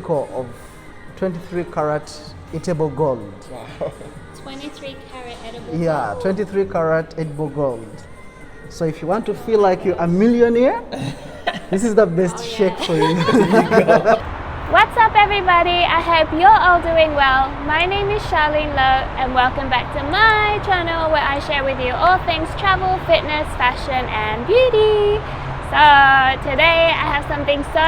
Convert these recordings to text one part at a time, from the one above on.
decal of 23 karat eatable gold. Wow. 23 carat edible Yeah, gold. 23 karat edible gold. So if you want to feel like you're a millionaire, this is the best shake for you. What's up everybody? I hope you're all doing well. My name is Sharlene Lowe and welcome back to my channel where I share with you all things travel, fitness, fashion and beauty. So today I have something so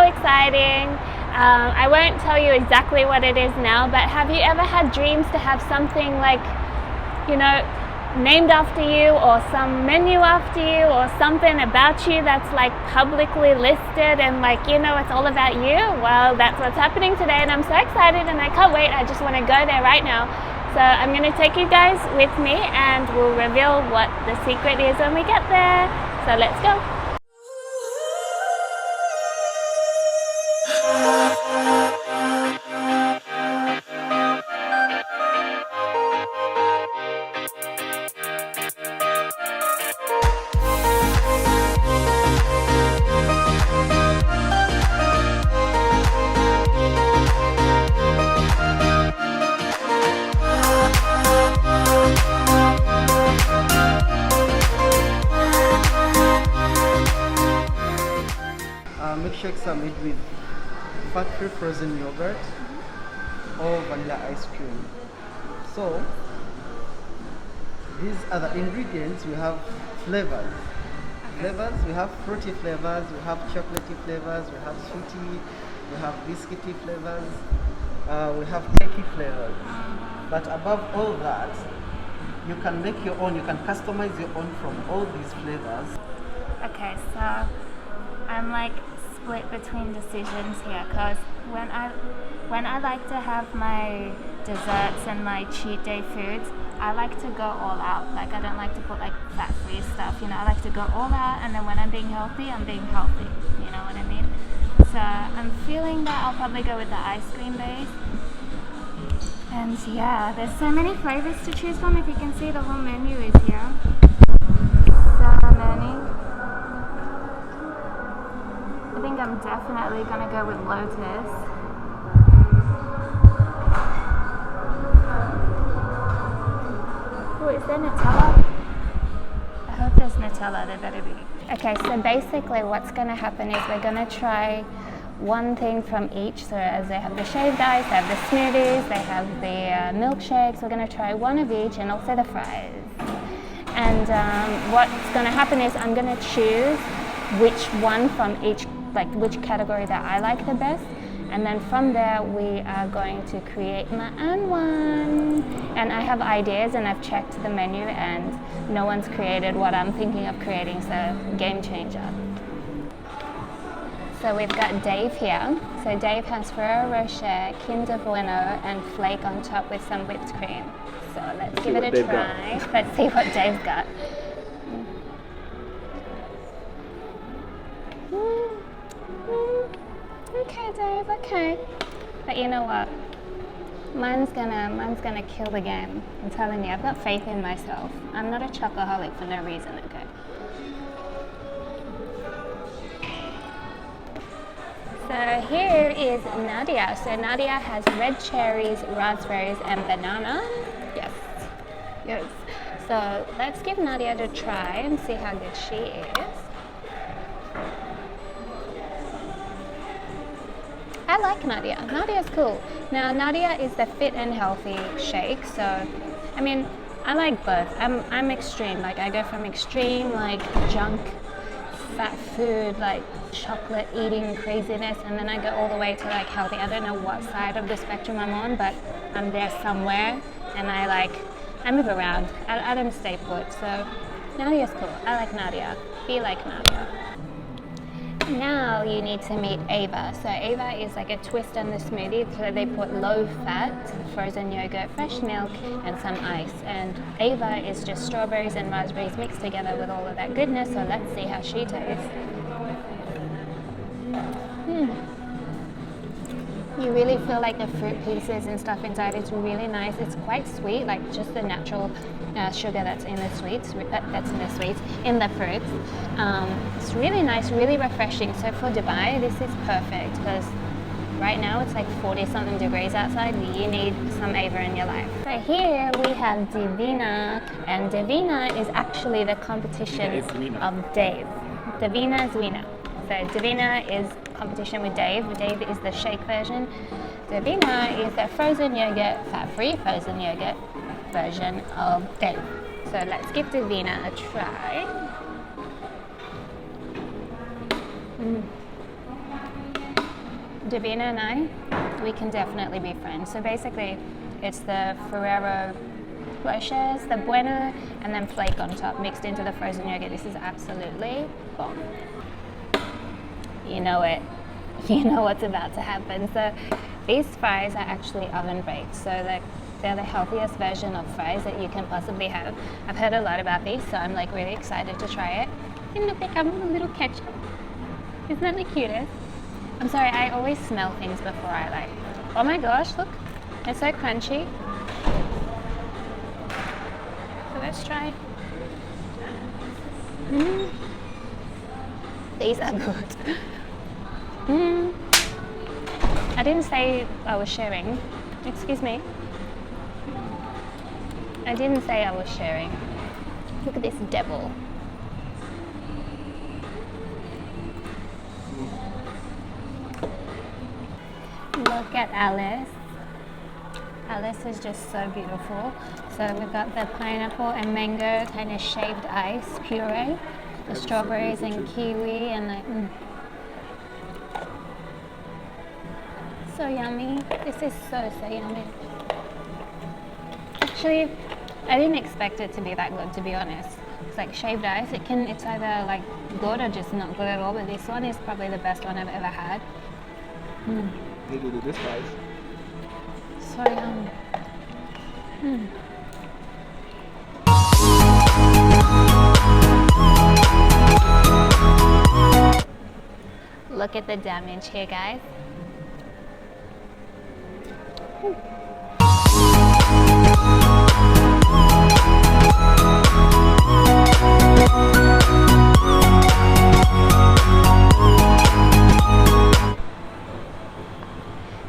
exciting. I won't tell you exactly what it is now, but have you ever had dreams to have something like, you know, named after you, or some menu after you, or something about you that's like publicly listed and like, you know, it's all about you? Well, that's what's happening today and I'm so excited and I can't wait. I just want to go there right now. So I'm going to take you guys with me and we'll reveal what the secret is when we get there. So let's go. Milkshakes are made with fat-free frozen yogurt or vanilla ice cream. So these are the ingredients. We have flavors. We have fruity flavors, we have chocolatey flavors, we have sweetie, we have biscuity flavors, we have cakey flavors. But above all that, you can make your own, you can customize your own from all these flavors. Okay, so I'm like split between decisions here, because when I like to have my desserts and my cheat day foods, I like to go all out. Like I don't like to put like fat-free stuff, you know, I like to go all out, and then when I'm being healthy, I'm being healthy, you know what I mean? So I'm feeling that I'll probably go with the ice cream base. And yeah, there's so many flavors to choose from. If you can see, the whole menu is here. So many. I think I'm definitely gonna go with Lotus. Oh, is there Nutella? I hope there's Nutella, there better be. Okay, so basically what's gonna happen is we're gonna try one thing from each. So as they have the shaved ice, they have the smoothies, they have the milkshakes, we're gonna try one of each, and also the fries. And what's gonna happen is I'm gonna choose which one from each, like which category that I like the best, and then from there we are going to create my own one. And I have ideas and I've checked the menu and no one's created what I'm thinking of creating, so game changer. So we've got Dave here. So Dave has Ferrero Rocher, Kinder Bueno and Flake on top with some whipped cream. So let's give it a try. Let's see what Dave's got. Okay, Dave, okay. But you know what? Mine's gonna kill the game. I'm telling you, I've got faith in myself. I'm not a chocoholic for no reason, okay? So here is Nadia. So Nadia has red cherries, raspberries, and banana. Yes, yes. So let's give Nadia a try and see how good she is. I like Nadia. Nadia's cool. Now Nadia is the fit and healthy shake. So, I mean, I like both. I'm extreme. Like I go from extreme like junk, fat food, like chocolate eating craziness, and then I go all the way to like healthy. I don't know what side of the spectrum I'm on, but I'm there somewhere, and I move around. I don't stay put. So Nadia's cool. I like Nadia. Be like Nadia. Now you need to meet Ava. So Ava is like a twist on the smoothie. So they put low fat, frozen yogurt, fresh milk, and some ice. And Ava is just strawberries and raspberries mixed together with all of that goodness. So let's see how she tastes. You really feel like the fruit pieces and stuff inside. It's really nice. It's quite sweet, like just the natural sugar that's in the sweets, in the fruits. It's really nice, really refreshing. So for Dubai, this is perfect because Right now it's like 40 something degrees outside. You need some Ava in your life. So here we have Divina, and Divina is actually the competition of Dave. Divina is winner. So Divina is competition with Dave. Dave is the shake version. Divina is the frozen yogurt, fat-free frozen yogurt version of Dave. So let's give Divina a try. Davina and I, we can definitely be friends. So basically, it's the Ferrero Rochers, the Bueno, and then flake on top, mixed into the frozen yogurt. This is absolutely bomb. You know it. You know what's about to happen. So these fries are actually oven baked. So they're the healthiest version of fries that you can possibly have. I've heard a lot about these, so I'm like really excited to try it. And look, they come with a little ketchup. Isn't that the cutest? I'm sorry, I always smell things before I like. Oh my gosh, look, it's so crunchy. So let's try. These are good. I didn't say I was sharing. Excuse me. I didn't say I was sharing. Look at this devil. Look at Alice. Alice is just so beautiful. So we've got the pineapple and mango kind of shaved ice puree, the strawberries and kiwi, and the so yummy. This is so yummy. Actually, I didn't expect it to be that good, to be honest. It's like shaved ice. It's either like good or just not good at all. But this one is probably the best one I've ever had. Maybe do this, guys. So yummy. Look at the damage here, guys.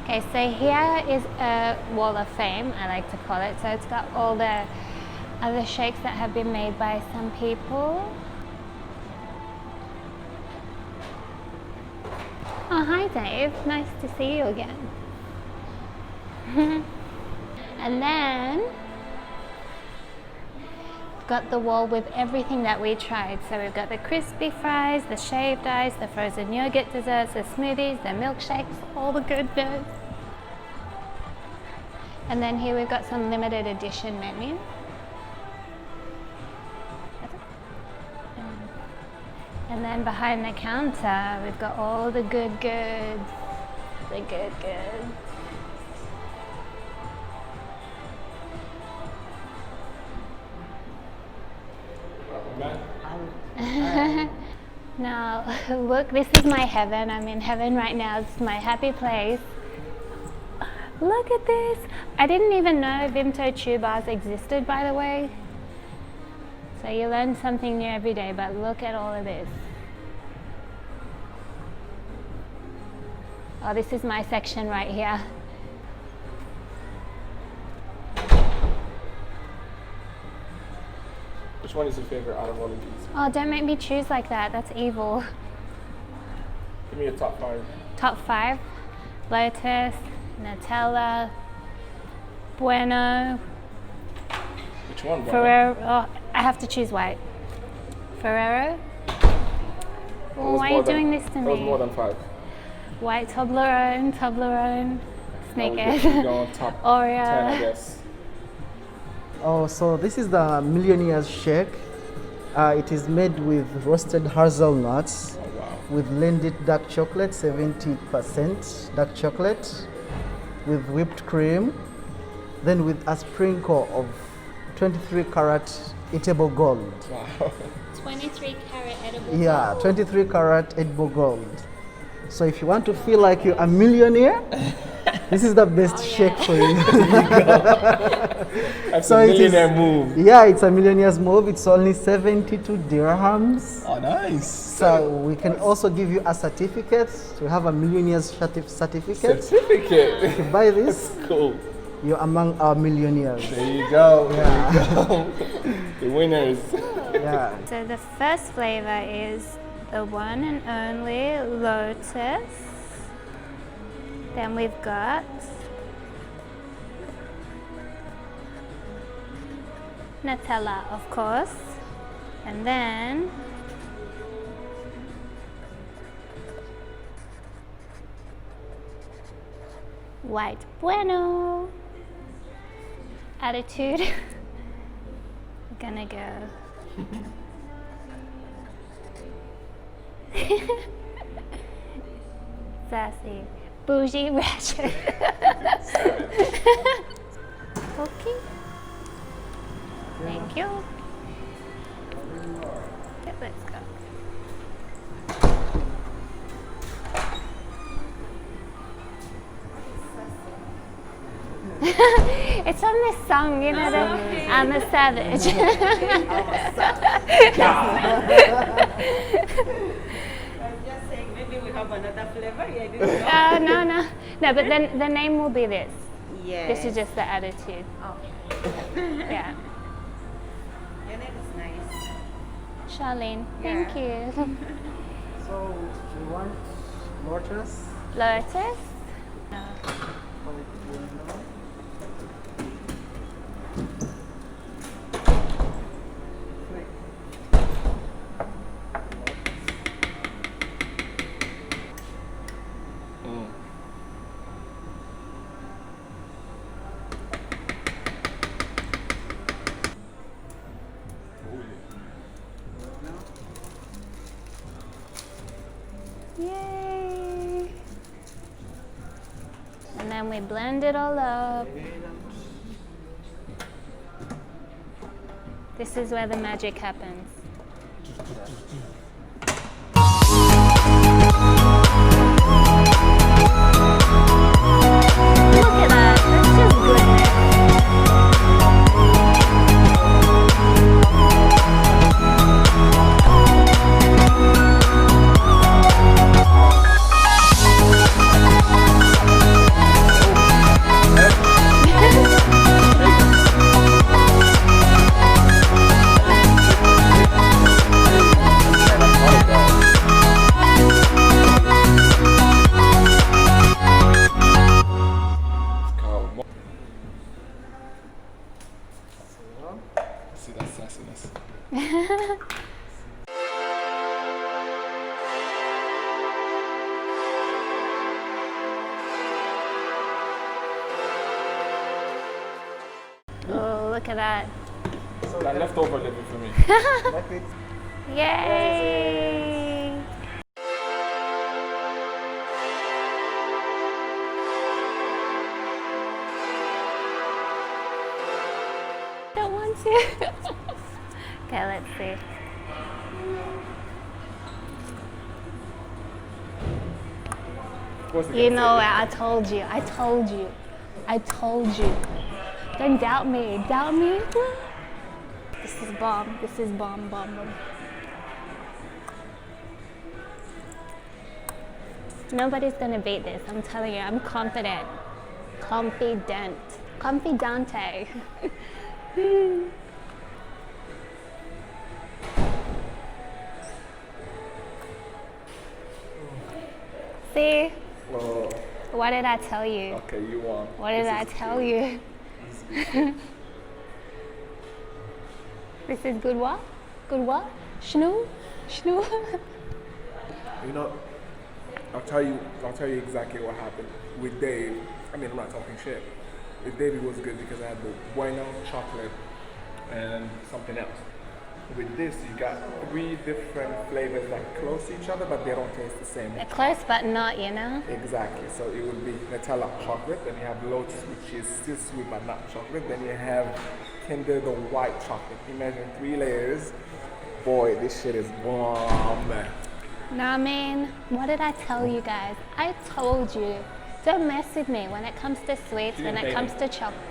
Okay, so here is a wall of fame, I like to call it. So it's got all the other shakes that have been made by some people. Oh, hi Dave, nice to see you again. And then we've got the wall with everything that we tried. So we've got the crispy fries, the shaved ice, the frozen yogurt desserts, the smoothies, the milkshakes, all the goodness. And then here we've got some limited edition menu. And then behind the counter, we've got all the good goods. The good goods. Now, look, this is my heaven. I'm in heaven right now. It's my happy place. Look at this. I didn't even know Vimto chew bars existed, by the way. So you learn something new every day, but look at all of this. Oh, this is my section right here. Which one is your favorite out of all of these? Oh, don't make me choose like that. That's evil. Give me a top 5. Top 5. Lotus, Nutella, Bueno, Which one? Bueno? Ferrero. Oh, I have to choose white. Ferrero. Oh, why are you doing this to That was me? more than 5. White Toblerone, Snickers, Go top 10, I Oreo. guess. Oh, so this is the Millionaire's Shake. It is made with roasted hazelnuts, Oh, wow. with blended dark chocolate, 70% dark chocolate, with whipped cream, then with a sprinkle of 23 karat eatable gold. Wow. 23 karat edible. Yeah, 23 karat edible gold. So if you want to feel like you're a millionaire, This is the best shake for you. That's So a it is- millionaire move. Yeah, it's a millionaire's move. It's only 72 dirhams. Oh, nice. So we can also give you a certificate. We have a millionaire's certificate. Certificate. If you buy this, Cool. you're among our millionaires. There you go. There you go. The winners. Yeah. So the first flavor is the one and only Lotus. Then we've got Nutella, of course. And then white Bueno. Attitude. We're gonna go. Sassy. Bougie ratchet. Okay. Thank you. Okay, let's go. It's from this song, you know, I'm a savage. I'm just saying, maybe we have another flavor. Yeah, this is No, but then the name will be this. yes. This is just the attitude. Oh, Yeah. your name is nice. Charlene, thank you. So we want Lotus. Lotus. Yay! And then we blend it all up. This is where the magic happens. Look at that, that's just goodness. See that sassiness. Oh, look at that. That leftover living for me. Like it. Yay! Don't want to. Okay, let's see. What's it You gonna know, say? I told you. I told you. I told you. Don't doubt me. Doubt me? This is bomb. This is bomb, bomb, bomb. Nobody's gonna beat this. I'm telling you. I'm confident. Confident. Confidante. See? Whoa. What did I tell you? Okay, you won. What did This I is tell cute. you? This is good what? Good what? Schnoo? Schnoo? You know, I'll tell you exactly what happened with Dave. I mean, I'm not talking shit. With Dave, it was good because I had the Bueno chocolate and something else. With this, you got 3 different flavors that are close to each other, but they don't taste the same. They're close but not, you know? Exactly. So it would be Nutella chocolate, then you have Lotus, which is still sweet but not chocolate. Then you have Kinder, the white chocolate. Imagine 3 layers. Boy, this shit is bomb. Nah, man. What did I tell you guys? I told you Don't mess with me when it comes to sweets, when it comes to chocolate.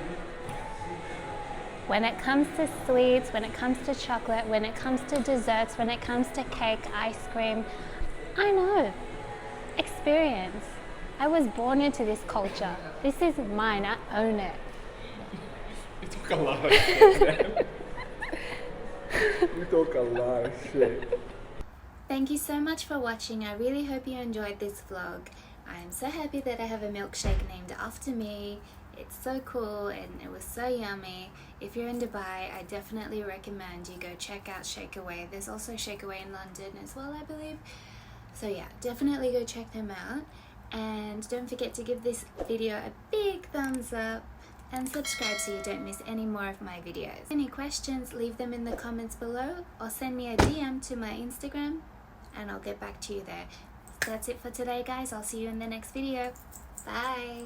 When it comes to sweets, when it comes to chocolate, when it comes to desserts, when it comes to cake, ice cream, I know. Experience. I was born into this culture. This is mine. I own it. You talk a lot of shit. You talk a lot of shit. Thank you so much for watching. I really hope you enjoyed this vlog. I am so happy that I have a milkshake named after me. It's so cool and it was so yummy. If you're in Dubai, I definitely recommend you go check out Shakeaway. There's also Shakeaway in London as well, I believe. So yeah, definitely go check them out. And don't forget to give this video a big thumbs up and subscribe so you don't miss any more of my videos. Any questions, leave them in the comments below or send me a DM to my Instagram and I'll get back to you there. That's it for today, guys. I'll see you in the next video. Bye.